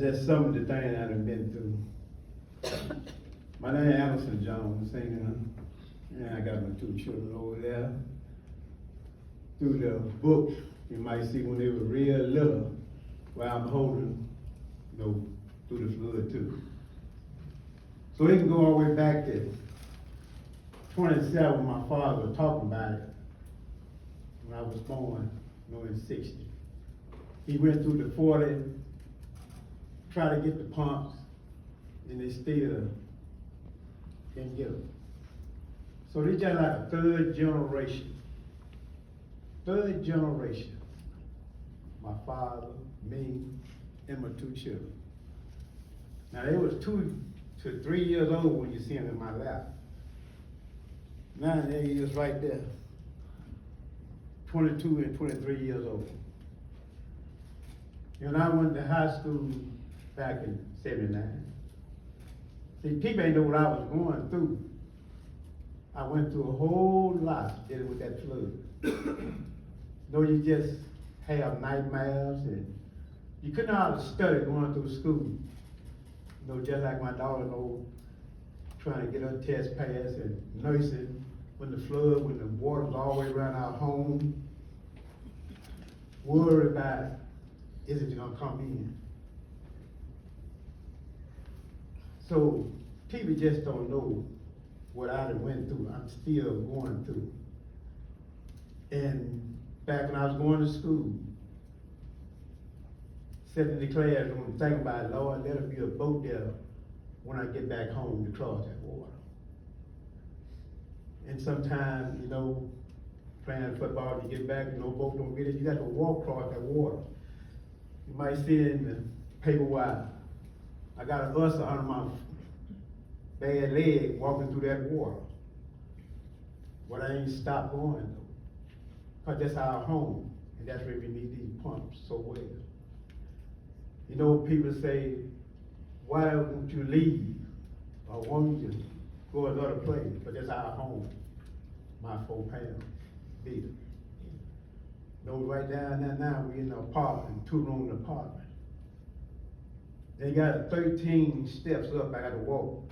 That's some of the things I done been through. My name is Anderson Jones, singer, and I got my two children over there. Through the book, you might see when they were real little, where I'm holding, through the flood too. So it can go all the way back to 27 when my father was talking about it, when I was born, in 60. He went through the 40, tried to get the pumps, and they still didn't get them. So they just like a third generation. Third generation. My father, me, and my two children. Now they was 2 to 3 years old when you see them in my lap. Now they just right there, 22 and 23 years old. And I went to high school back in '79. See, people ain't know what I was going through. I went through a whole lot dealing with that flood. You just have nightmares, and you couldn't hardly study going through school. Just like my daughter, trying to get her test passed and nursing when the flood, when the water was all the way around our home. Worried about, is it gonna come in? So people just don't know what I done went through. I'm still going through. And back when I was going to school, sitting in the classroom thinking about, Lord, let it be a boat there when I get back home to cross that water. And sometimes, playing football, you get back, boat don't get it, you got to walk across that water. You might see it in the paper wire. I got an ulcer under my bad leg walking through that water. But I ain't stopped going though. Cause that's our home, and that's where we need these pumps so well. People say, why won't you leave? Or won't you go another place? But that's our home, my 4-pound beater. Right down there now, we in an apartment, 2-room apartment. They got 13 steps up, I got to walk.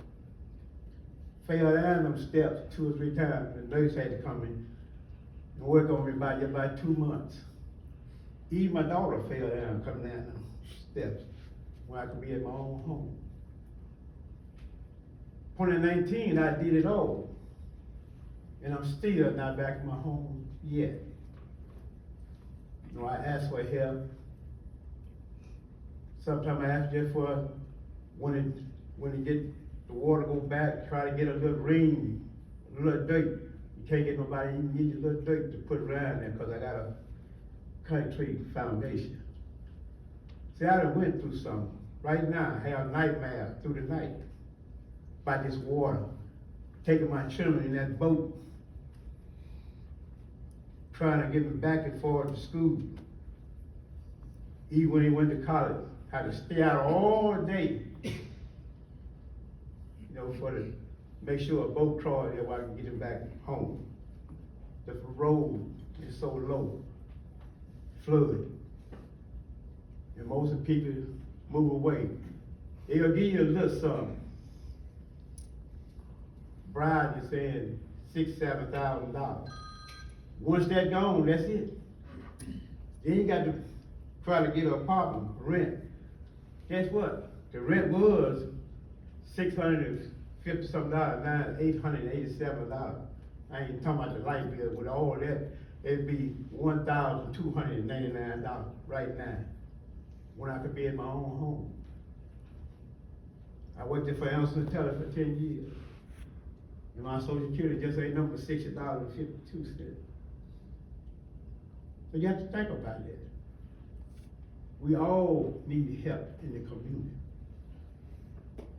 Fell down them steps 2 or 3 times, the nurse had to come in and work on me about 2 months. Even my daughter fell down coming down them steps where I could be at my own home. 2019, I did it all. And I'm still not back in my home yet. I ask for help. Sometimes I ask just for when it get the water go back, try to get a little rain, a little dirt. You can't get nobody even get you a little dirt to put around there because I got a concrete foundation. See, I done went through something. Right now, I have nightmares through the night about this water, taking my children in that boat, trying to get them back and forth to school. Even when he went to college, had to stay out all day, make sure a boat crawled there while I can get him back home. The road is so low, flood. And most of the people move away. They'll give you a little something. Bride is saying $6,000, $7,000. Once that's gone, that's it. Then you got to try to get an apartment, rent. Guess what? The rent was $650-something, now it's $887. I ain't talking about the light bill. With all that, it'd be $1,299 right now when I could be in my own home. I worked there for Anderson Teller for 10 years. And my Social Security just ain't number $60.52. So you have to think about that. We all need help in the community.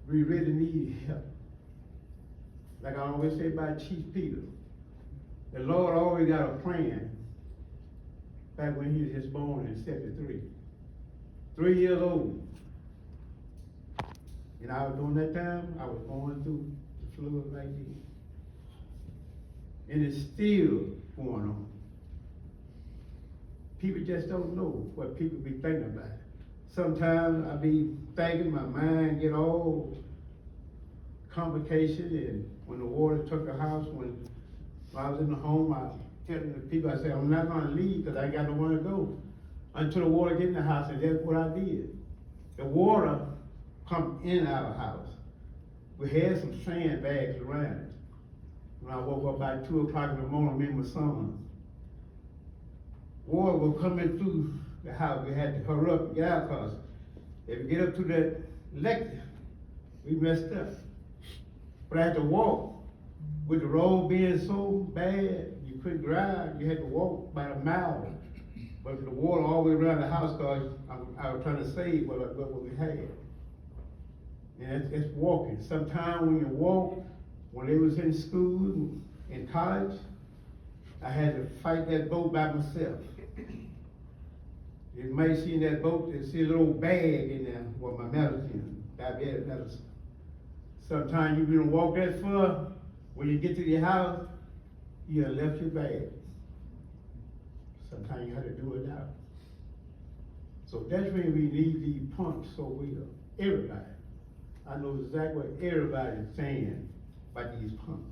We really need help. Like I always say about Chief Peter, the Lord always got a plan back when he was just born in '73. 3 years old. And I was during that time, I was going through the flood like this. And it's still going on. People just don't know what people be thinking about. sometimes I be thinking, my mind get all complication, and when the water took the house, when I was in the home, I telling the people, I said, I'm not gonna leave, cause I got nowhere to go until the water get in the house, and that's what I did. The water come in our house. We had some sandbags around it. When I woke up about 2 o'clock in the morning, me and my son, water was coming through the house. We had to hurry up and get out, cause if we get up to that lecture, we messed up. But I had to walk. With the road being so bad, you couldn't drive, you had to walk about a mile. But the water all the way around the house, cause I was trying to save what we had. And it's walking. Sometimes when you walk, when they was in school, in college, I had to fight that boat by myself. You may see in that boat, you see a little bag in there with my medicine, diabetic medicine. Sometimes you gonna walk that far, when you get to your house, you have left your bag. Sometimes you have to do it out. So that's when we need these pumps, so everybody. I know exactly what everybody is saying about these pumps.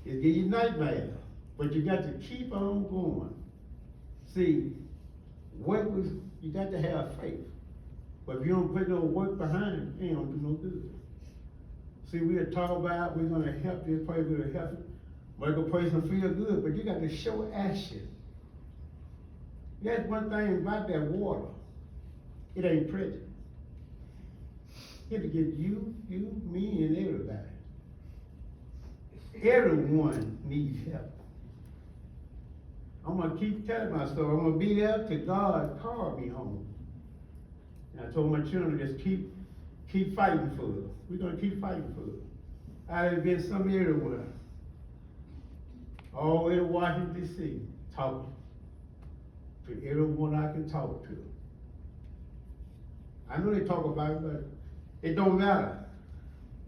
It give you nightmares, but you got to keep on going. See, you got to have faith. But if you don't put no work behind it, you ain't gonna do no good. See, we'll talk about we're gonna help this person, we're gonna help it, make a person feel good, but you got to show action. That's one thing about that water. It ain't pretty. It'll get you, me, and everybody. Everyone needs help. I'm gonna keep telling myself, I'm gonna be there till God call me home. And I told my children, just keep fighting for it. We're gonna keep fighting for it. I've been some everywhere. All the way to Washington, D.C., talking to everyone I can talk to. I know they talk about it, but it don't matter,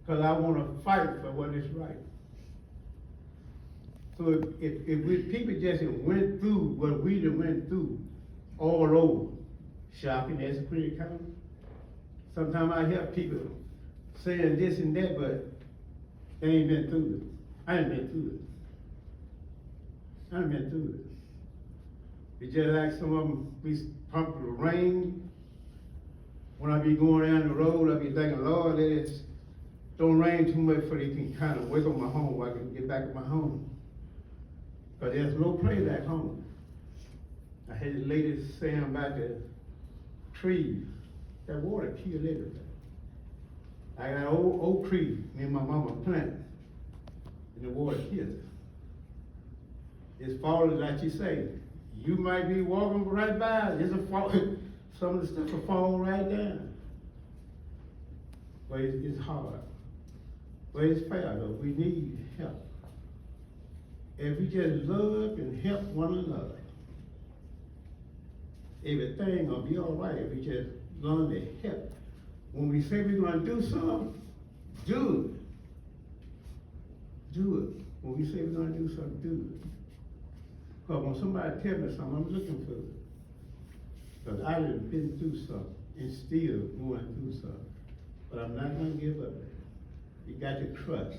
because I want to fight for what is right. So if people just went through what we done went through all over, shocking as pretty county. Sometimes I hear people saying this and that, but they ain't been through it. I ain't been through it. I ain't been through it. It's just like some of them, we pump the rain. When I be going down the road, I be thinking, Lord, let it don't rain too much so they can kind of wake up my home where I can get back to my home. Because there's no place like home. I had the lady saying about the trees. That water killed everything. I got an old oak tree, me and my mama planted, and the water killed it. It's falling like you say. You might be walking right by, it's a fall, some of the stuff will fall right down. But it's hard. But it's fair though, we need help. If we just love and help one another, everything will be all right if we just learn to help. When we say we're gonna do something, do it. Do it. When we say we're gonna do something, do it. Because when somebody tell me something, I'm looking for it. Because I have been through something and still going through something. But I'm not gonna give up. You got to trust.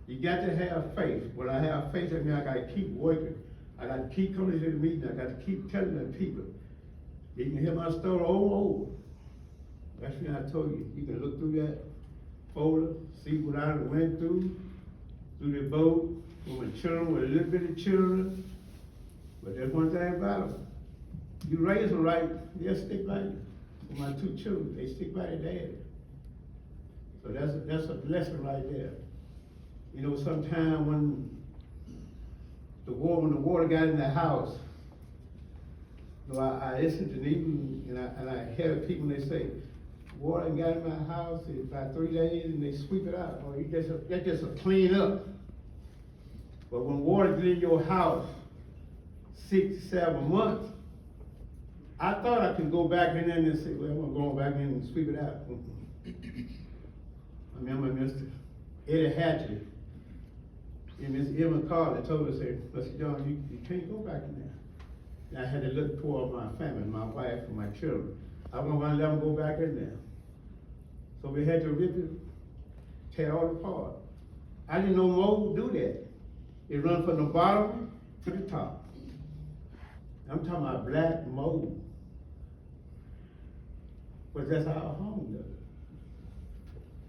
You got to have faith. When I have faith, that means I gotta keep working. I gotta keep coming to the meeting. I gotta keep telling the people. You can hear my story over. That's when I told you. You can look through that folder, see what I went through the boat, with my children, with a little bit of children. But there's one thing about them. You raise them right, they'll stick by you. For my 2 children, they stick by their daddy. So that's a blessing right there. You know, sometimes when the water got in the house, you know, I listened to them and I hear people, they say, water got in my house in about 3 days and they sweep it out. Or that's just a clean up. But when water get in your house 6 to 7 months, I thought I could go back in there and say, well, I'm going back in and sweep it out. I remember Mr. Eddie Hatcher and Miss Emma Carter told us, Mr. John, you can't go back in there. And I had to look toward my family, my wife and my children. I wasn't gonna let them go back in there. So we had to rip it, tear all apart. I didn't know mold do that. It run from the bottom to the top. I'm talking about black mold. But that's how our home does it.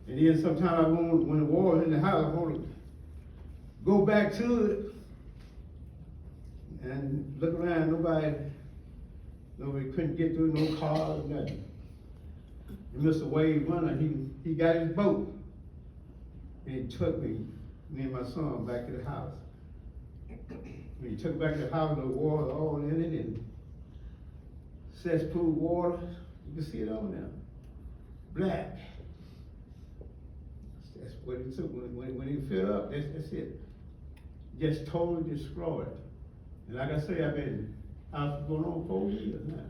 And then sometimes I want, when the water's in the house, I want to go back to it and look around, nobody couldn't get through, no cars, nothing. And Mr. Wade Runner, he got his boat, and he took me and my son back to the house. When he took back to the house, the water all in it, and cesspool water, you can see it on there, black. That's what it took, when it filled up, that's it. Just totally destroyed. And like I say, I've been out going on 4 years now.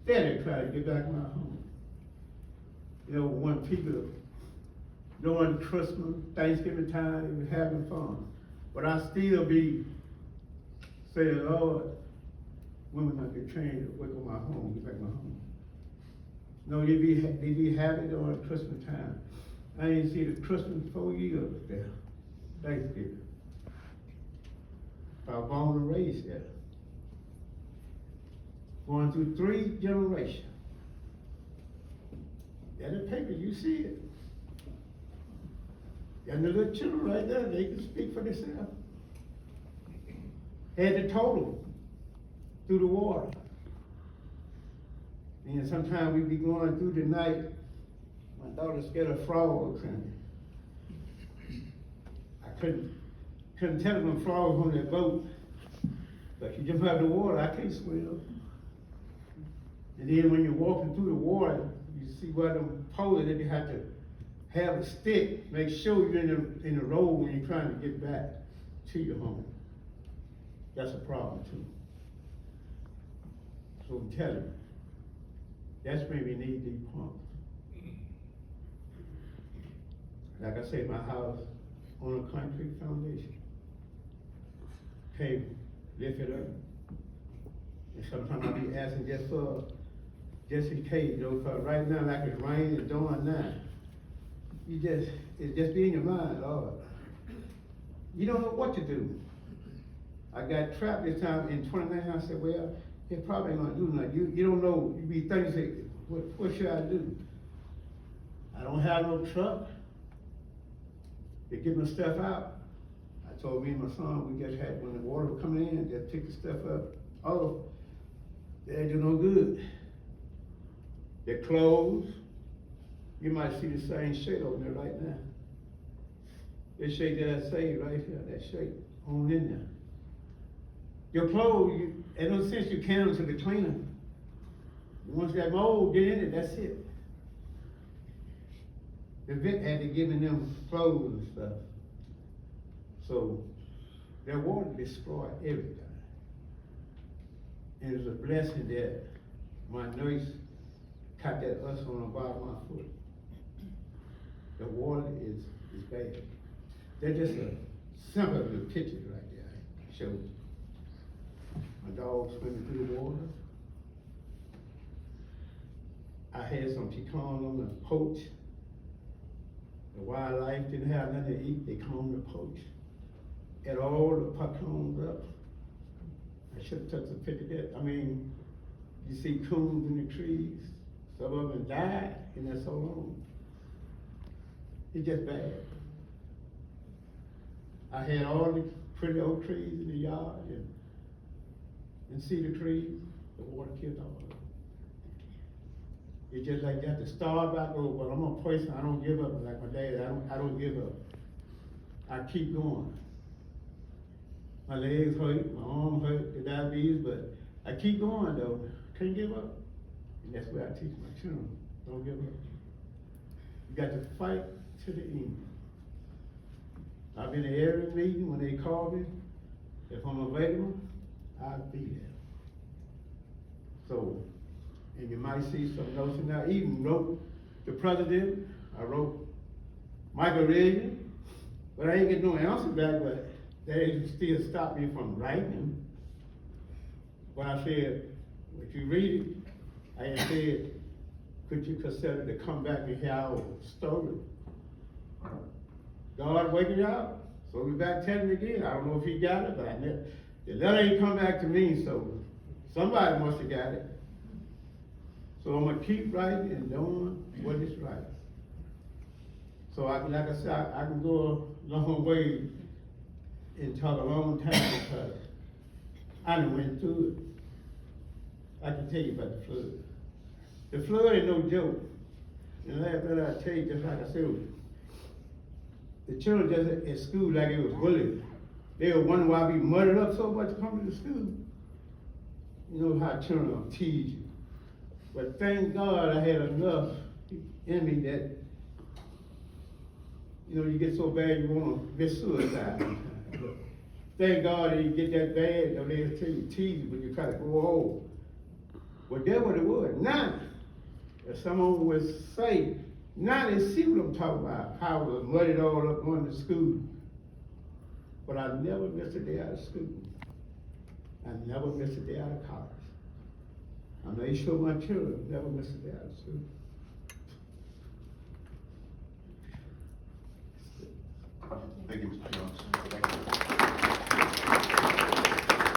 Steady trying to get back my home. You know, when people during Christmas, Thanksgiving time, they were having fun. But I still be saying, Lord, when am I gonna get trained to wake up my home, get back my home? No, they be happy during Christmas time. I ain't see the Christmas 4 years there, Thanksgiving. I was born and raised there. Going through 3 generations. Got the paper, you see it. Got the little children right there, they can speak for themselves. Had the total through the water. And sometimes we be going through the night, my daughter scared of frogs, and I couldn't tell them frogs on that boat, but you jump out of the water, I can't swim. And then when you're walking through the water, you see where them poles that you have to have a stick, make sure you're in the road when you're trying to get back to your home. That's a problem too. So I'm telling you, that's when we need these pumps. Like I said, my house on a concrete foundation. Pavement, lift it up. And sometimes I be asking just in case, you know, because right now, like it's raining and doing now, it's just be in your mind, Lord. You don't know what to do. I got trapped this time in 29, I said, well, it probably ain't gonna do nothing. You don't know, you be thinking, say, what should I do? I don't have no truck to get my stuff out. I told me and my son, we just had, when the water was coming in, just pick the stuff up. Oh, they ain't do no good. Their clothes, you might see the same shade over there right now. That shade that I say right here, that shade on in there. Your clothes, in no sense you can to the cleaner. Once that mold get in it, that's it. The vet had to give them clothes and stuff. So their water destroyed everything. And it was a blessing that my nurse caught that us on the bottom of my foot. The water is bad. They're just a simple little picture right there. I showed you. My dog swimming through the water. I had some pecan on the poach. The wildlife didn't have nothing to eat, they come on the poach. Ate all the pecans up. I should have took some picture of that. I mean, you see coons in the trees. Some of them died, and that's so long. It's just bad. I had all the pretty oak trees in the yard and cedar trees. The water killed all of them. It's just like you have to start back over, but I'm a person, I don't give up. Like my dad, I don't give up. I keep going. My legs hurt, my arm hurt, the diabetes, but I keep going though. Can't give up. And that's what I teach my children. Don't give up. You got to fight to the end. I've been at every meeting when they call me. If I'm available, I'll be there. So, and you might see some notes, and I even wrote the president, I wrote Michael Reagan, but I ain't get no answer back, but they still stopped me from writing them. But I said, if you read it, I had said, could you consider to come back and hear our story? God waking you up, so we back telling it again. I don't know if he got it, but I never, the letter ain't come back to me, so somebody must have got it. So I'm gonna keep writing and doing what is right. So like I said, I can go a long way and talk a long time because I done went through it. I can tell you about the flood. The flood ain't no joke. And last night I tell you, just like I said, the children just at school like it was bullied. They were wondering why we mudded up so much coming to school. You know how children will tease you. But thank God I had enough in me that, you know, you get so bad you wanna commit suicide. Thank God that you get that bad, you know, they'll tell you tease you when you try to grow old. But that's what it was. Now, if someone was say, now they see what I'm talking about, how I was muddied all up going to school. But I never missed a day out of school. I never missed a day out of college. I made sure my children never missed a day out of school. Thank you, Mr. Jones.